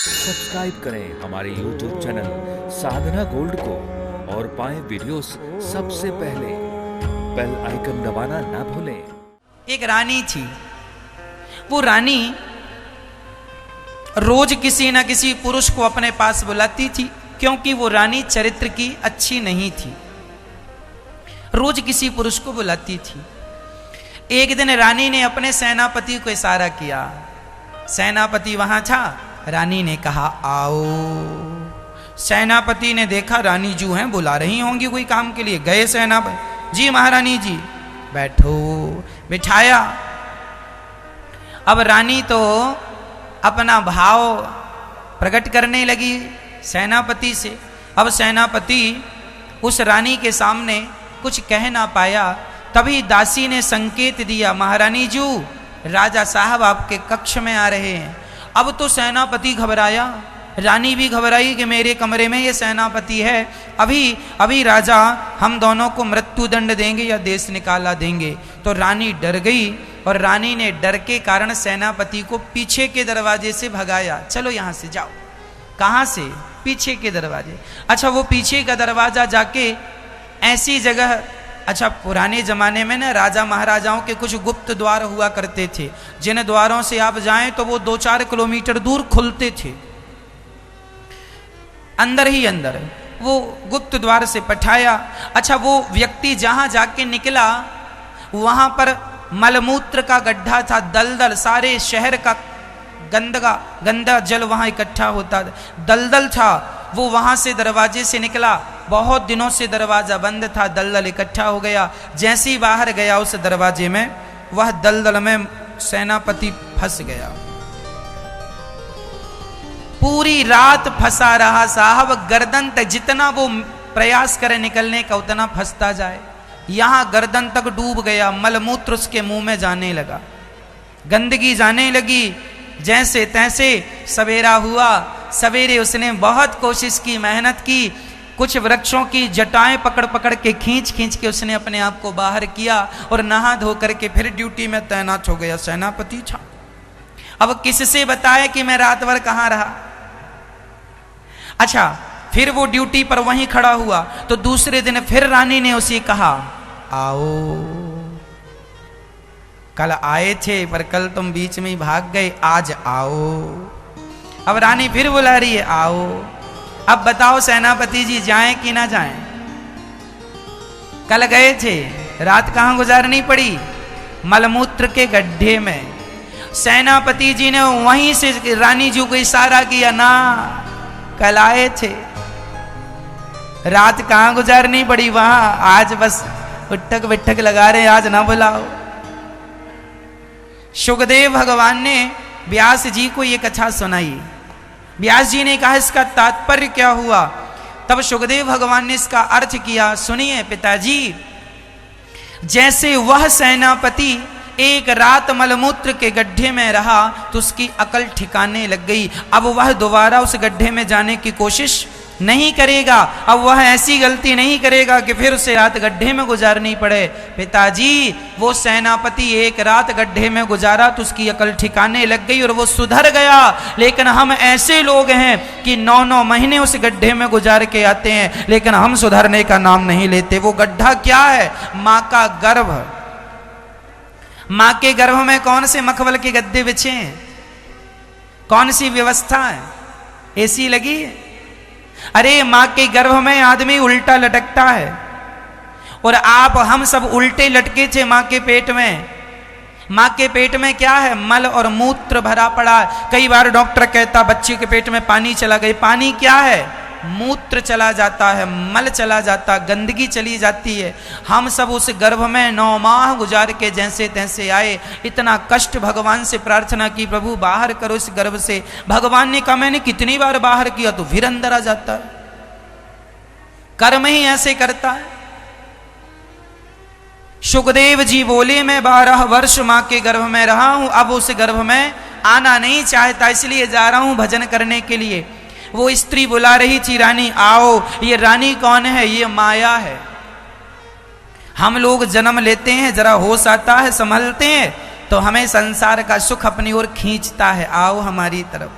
Subscribe करें हमारे YouTube channel साधना gold को और पाएं वीडियोस सबसे पहले। बेल आइकन दबाना ना भूलें। एक रानी थी। वो रानी रोज किसी न किसी पुरुष को अपने पास बुलाती थी, क्योंकि वो रानी चरित्र की अच्छी नहीं थी। रोज किसी पुरुष को बुलाती थी। एक दिन रानी ने अपने सेनापति को इशारा किया। सेनापति वहां था। रानी ने कहा आओ। सेनापति ने देखा रानी जो हैं बुला रही होंगी कोई काम के लिए। गए सेनापति, जी महारानी जी बैठो। बिठाया। अब रानी तो अपना भाव प्रकट करने लगी सेनापति से। अब सेनापति उस रानी के सामने कुछ कह ना पाया। तभी दासी ने संकेत दिया, महारानी जी राजा साहब आपके कक्ष में आ रहे हैं। अब तो सेनापति घबराया, रानी भी घबराई कि मेरे कमरे में ये सेनापति है, अभी अभी राजा हम दोनों को मृत्यु दंड देंगे या देश निकाला देंगे। तो रानी डर गई और रानी ने डर के कारण सेनापति को पीछे के दरवाजे से भगाया। चलो यहां से जाओ। कहां से? पीछे के दरवाजे। अच्छा, वो पीछे का दरवाजा जाके ऐसी जगह, अच्छा पुराने जमाने में ना राजा महाराजाओं के कुछ गुप्त द्वार हुआ करते थे, जिन द्वारों से आप जाएं तो वो 2-4 किलोमीटर दूर खुलते थे, अंदर ही अंदर। वो गुप्त द्वार से पठाया। अच्छा, वो व्यक्ति जहां जाके निकला वहां पर मलमूत्र का गड्ढा था, दलदल, सारे शहर का गंदा जल वहां इकट्ठा होता, दलदल था। वो वहां से दरवाजे से निकला। बहुत दिनों से दरवाजा बंद था, दलदल इकट्ठा हो गया। जैसे ही बाहर गया उस दरवाजे में, वह दलदल में सेनापति फंस गया। पूरी रात फंसा रहा साहब, गर्दन तक। जितना वो प्रयास करे निकलने का उतना फंसता जाए। यहां गर्दन तक डूब गया। मलमूत्र उसके मुंह में जाने लगा, गंदगी जाने लगी। जैसे तैसे सवेरा हुआ। सवेरे उसने बहुत कोशिश की, मेहनत की। कुछ वृक्षों की जटाएं पकड़ पकड़ के खींच खींच के उसने अपने आप को बाहर किया और नहा धो करके फिर ड्यूटी में तैनात हो गया। सेनापति था। अब किससे बताया कि मैं रात भर कहां रहा? अच्छा, फिर वो ड्यूटी पर वहीं खड़ा हुआ। तो दूसरे दिन फिर रानी ने उसे कहा आओ। कल आए थे पर कल तुम बीच में ही भाग गए, आज आओ। अब रानी फिर बुला रही है आओ। अब बताओ सेनापति जी जाएं कि ना जाएं? कल गए थे, रात कहां गुजारनी पड़ी? मलमूत्र के गड्ढे में। सेनापति जी ने वहीं से रानी जी को इशारा किया, ना कल आए थे, रात कहां गुजारनी पड़ी वहां, आज बस उठक बिठक लगा रहे, आज ना बुलाओ। सुखदेव भगवान ने व्यास जी को ये कथा सुनाई। व्यास जी ने कहा इसका तात्पर्य क्या हुआ? तब सुखदेव भगवान ने इसका अर्थ किया। सुनिए पिताजी, जैसे वह सेनापति एक रात मलमूत्र के गड्ढे में रहा तो उसकी अकल ठिकाने लग गई। अब वह दोबारा उस गड्ढे में जाने की कोशिश नहीं करेगा। अब वह ऐसी गलती नहीं करेगा कि फिर उसे रात गड्ढे में गुजारनी पड़े। पिताजी, वो सेनापति एक रात गड्ढे में गुजारा तो उसकी अकल ठिकाने लग गई और वो सुधर गया। लेकिन हम ऐसे लोग हैं कि 9-9 महीने उस गड्ढे में गुजार के आते हैं, लेकिन हम सुधरने का नाम नहीं लेते। वो गड्ढा क्या है? माँ का गर्भ। माँ के गर्भ में कौन से मखमल के गद्दे बिछे हैं? कौन सी व्यवस्था है? एसी लगी है? अरे मां के गर्भ में आदमी उल्टा लटकता है और आप हम सब उल्टे लटके थे मां के पेट में। मां के पेट में क्या है? मल और मूत्र भरा पड़ा। कई बार डॉक्टर कहता बच्चे के पेट में पानी चला गया। पानी क्या है? मूत्र चला जाता है, मल चला जाता, गंदगी चली जाती है। हम सब उस गर्भ में 9 माह गुजार के जैसे तैसे आए। इतना कष्ट भगवान से प्रार्थना की, प्रभु बाहर करो इस गर्भ से। भगवान ने कहा मैंने कितनी बार बाहर किया, तो फिर अंदर आ जाता है। कर्म ही ऐसे करता है। सुखदेव जी बोले मैं 12 वर्ष मां के गर्भ में रहा हूं, अब उस गर्भ में आना नहीं चाहता, इसलिए जा रहा हूं भजन करने के लिए। वो स्त्री बुला रही थी, रानी आओ। ये रानी कौन है? ये माया है। हम लोग जन्म लेते हैं, जरा होश आता है, संभलते हैं तो हमें संसार का सुख अपनी ओर खींचता है, आओ हमारी तरफ।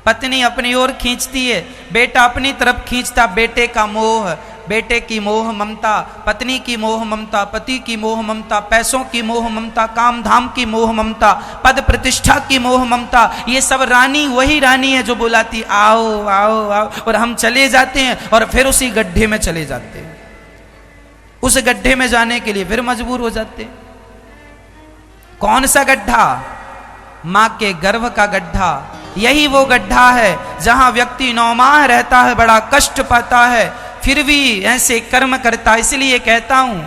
पत्नी अपनी ओर खींचती है, बेटा अपनी तरफ खींचता, बेटे का मोह, बेटे की मोह ममता, पत्नी की मोह ममता, पति की मोह ममता, पैसों की मोह ममता, काम धाम की मोह ममता, पद प्रतिष्ठा की मोह ममता, ये सब रानी वही रानी है जो बुलाती आओ आओ आओ, और हम चले जाते हैं और फिर उसी गड्ढे में चले जाते हैं। उस गड्ढे में जाने के लिए फिर मजबूर हो जाते हैं। कौन सा गड्ढा? मां के गर्भ का गड्ढा। यही वो गड्ढा है जहां व्यक्ति 9 माह रहता है, बड़ा कष्ट पाता है, फिर भी ऐसे कर्म करता। इसलिए कहता हूं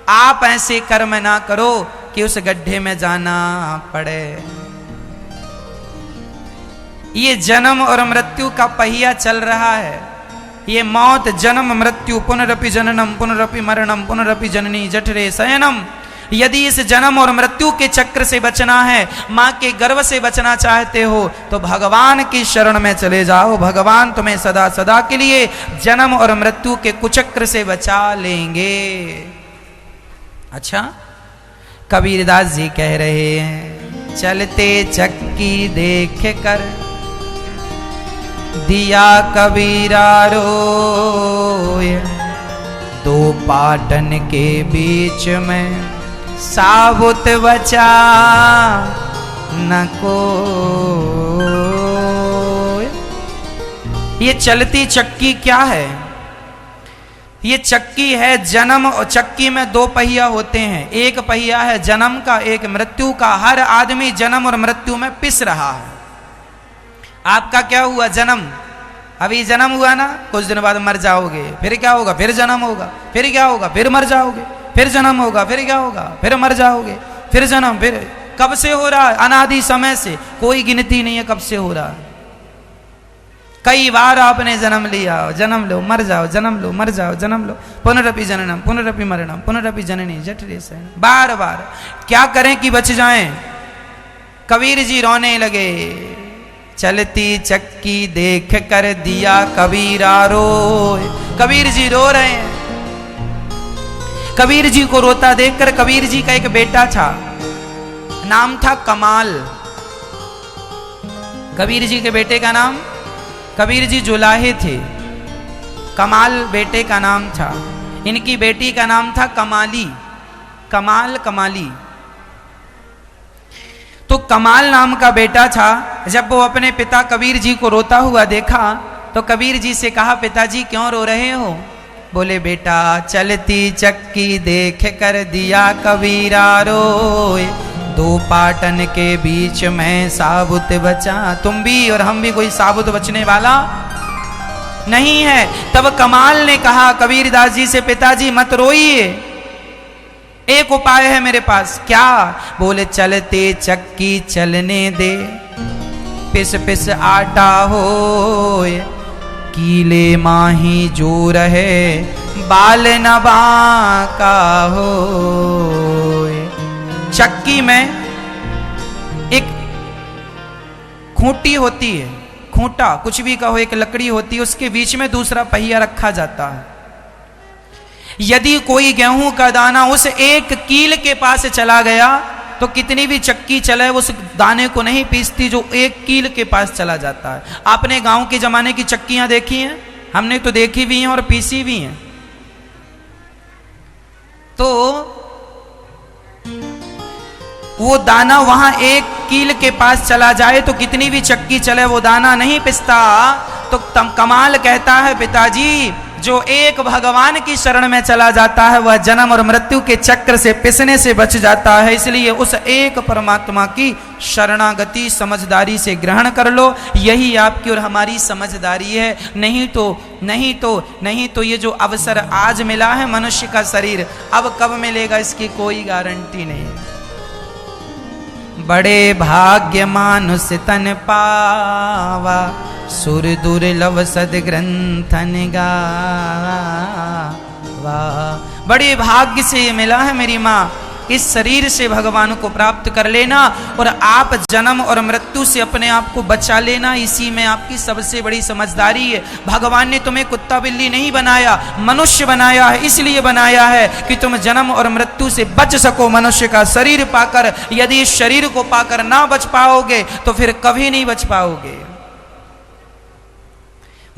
आप ऐसे कर्म ना करो कि उस गड्ढे में जाना पड़े। ये जन्म और मृत्यु का पहिया चल रहा है। ये मौत, जन्म, मृत्यु, पुनरपि जननम पुनरपि मरणम पुनरपि जननी जठरे शयनम। यदि इस जन्म और मृत्यु के चक्र से बचना है, मां के गर्भ से बचना चाहते हो, तो भगवान की शरण में चले जाओ। भगवान तुम्हें सदा सदा के लिए जन्म और मृत्यु के कुचक्र से बचा लेंगे। अच्छा, कबीरदास जी कह रहे हैं, चलते चक्की देख कर दिया कबीरा रोए, दो पाटन के बीच में साबुत बचा न को। ये चलती चक्की क्या है? ये चक्की है जन्म, और चक्की में 2 पहिया होते हैं। एक पहिया है जन्म का, एक मृत्यु का। हर आदमी जन्म और मृत्यु में पिस रहा है। आपका क्या हुआ? जन्म। अभी जन्म हुआ ना, कुछ दिन बाद मर जाओगे, फिर क्या होगा? फिर जन्म होगा, फिर क्या होगा? फिर मर जाओगे, फिर जन्म होगा, फिर क्या होगा? फिर मर जाओगे, फिर जन्म। फिर कब से हो रहा है? अनादि समय से, कोई गिनती नहीं है कब से हो रहा है। कई बार आपने जन्म लिया, जन्म लो मर जाओ, जन्म लो मर जाओ, जन्म लो, पुनरपि जननम पुनरपि मरणम पुनरपि जननी जठरे शयनम। बार बार। क्या करें कि बच जाएं? कबीर जी रोने लगे। चलती चक्की देख कर दिया कबीरा रोए। कबीर जी रो रहे हैं। कबीर जी को रोता देखकर, कबीर जी का एक बेटा था, नाम था कमाल। कबीर जी के बेटे का नाम, कबीर जी जुलाहे थे, कमाल बेटे का नाम था। इनकी बेटी का नाम था कमाली, कमाल कमाली। तो कमाल नाम का बेटा था। जब वो अपने पिता कबीर जी को रोता हुआ देखा तो कबीर जी से कहा, पिताजी क्यों रो रहे हो? बोले, बेटा चलती चक्की देख कर दिया कबीरा रोए, 2 पाटन के बीच में साबुत बचा। तुम भी और हम भी कोई साबुत बचने वाला नहीं है। तब कमाल ने कहा कबीरदास जी से, पिताजी मत रोइए, एक उपाय है मेरे पास। क्या? बोले, चलते चक्की चलने दे, पिस पिस आटा होए, कीले माही जो रहे, बाल न बांका होए। चक्की में एक खूंटी होती है, खूंटा कुछ भी कहो, एक लकड़ी होती है, उसके बीच में दूसरा पहिया रखा जाता है। यदि कोई गेहूं का दाना उस एक कील के पास चला गया तो कितनी भी चक्की चले उस दाने को नहीं पीसती जो एक कील के पास चला जाता है। आपने गांव के जमाने की चक्कियां देखी हैं? हमने तो देखी भी हैं और पीसी भी हैं। तो वो दाना वहां एक कील के पास चला जाए तो कितनी भी चक्की चले वो दाना नहीं पिसता। तो कमाल कहता है, पिताजी जो एक भगवान की शरण में चला जाता है वह जन्म और मृत्यु के चक्र से पिसने से बच जाता है। इसलिए उस एक परमात्मा की शरणागति समझदारी से ग्रहण कर लो। यही आपकी और हमारी समझदारी है। नहीं तो ये जो अवसर आज मिला है मनुष्य का शरीर, अब कब मिलेगा इसकी कोई गारंटी नहीं। बड़े भाग्य मानुष तन पावा, सुर दुर्लभ सद ग्रंथन गावा। बड़े भाग्य से ये मिला है मेरी माँ, इस शरीर से भगवान को प्राप्त कर लेना और आप जन्म और मृत्यु से अपने आप को बचा लेना, इसी में आपकी सबसे बड़ी समझदारी है। भगवान ने तुम्हें कुत्ता बिल्ली नहीं बनाया, मनुष्य बनाया है। इसलिए बनाया है कि तुम जन्म और मृत्यु से बच सको मनुष्य का शरीर पाकर। यदि इस शरीर को पाकर ना बच पाओगे तो फिर कभी नहीं बच पाओगे।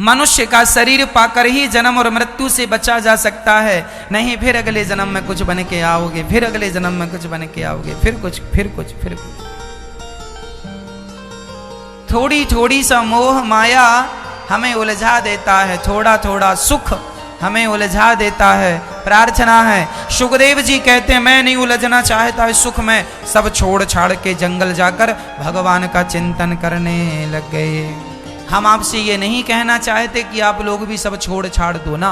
मनुष्य का शरीर पाकर ही जन्म और मृत्यु से बचा जा सकता है, नहीं फिर अगले जन्म में कुछ बन के आओगे, फिर अगले जन्म में कुछ बन के आओगे, फिर कुछ फिर कुछ फिर कुछ। थोड़ी थोड़ी सा मोह माया हमें उलझा देता है, थोड़ा थोड़ा सुख हमें उलझा देता है। प्रार्थना है, सुखदेव जी कहते हैं मैं नहीं उलझना चाहता इस सुख में, सब छोड़ छाड़ के जंगल जाकर भगवान का चिंतन करने लग गए। हम आपसे ये नहीं कहना चाहते कि आप लोग भी सब छोड़ छाड़ दो ना,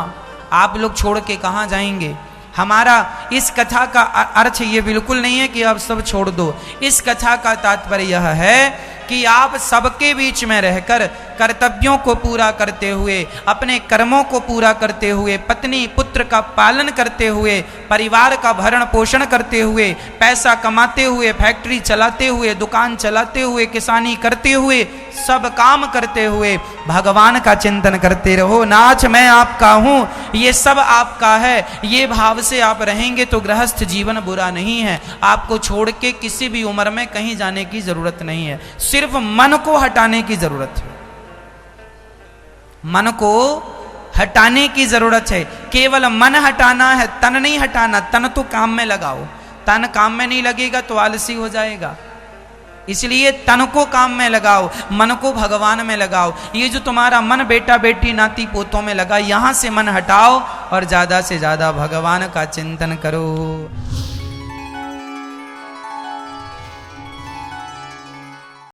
आप लोग छोड़ के कहाँ जाएंगे। हमारा इस कथा का अर्थ ये बिल्कुल नहीं है कि आप सब छोड़ दो। इस कथा का तात्पर्य यह है कि आप सबके बीच में रहकर कर्तव्यों को पूरा करते हुए, अपने कर्मों को पूरा करते हुए, पत्नी पुत्र का पालन करते हुए, परिवार का भरण पोषण करते हुए, पैसा कमाते हुए, फैक्ट्री चलाते हुए, दुकान चलाते हुए, किसानी करते हुए, सब काम करते हुए भगवान का चिंतन करते रहो। नाथ मैं आपका हूँ, ये सब आपका है, ये भाव से आप रहेंगे तो गृहस्थ जीवन बुरा नहीं है। आपको छोड़ के किसी भी उम्र में कहीं जाने की जरूरत नहीं है, सिर्फ मन को हटाने की जरूरत है। मन को हटाने की जरूरत है, केवल मन हटाना है, तन नहीं हटाना। तन तो काम में लगाओ, तन काम में नहीं लगेगा तो आलसी हो जाएगा, इसलिए तन को काम में लगाओ, मन को भगवान में लगाओ। ये जो तुम्हारा मन बेटा बेटी नाती पोतों में लगा, यहां से मन हटाओ और ज्यादा से ज्यादा भगवान का चिंतन करो।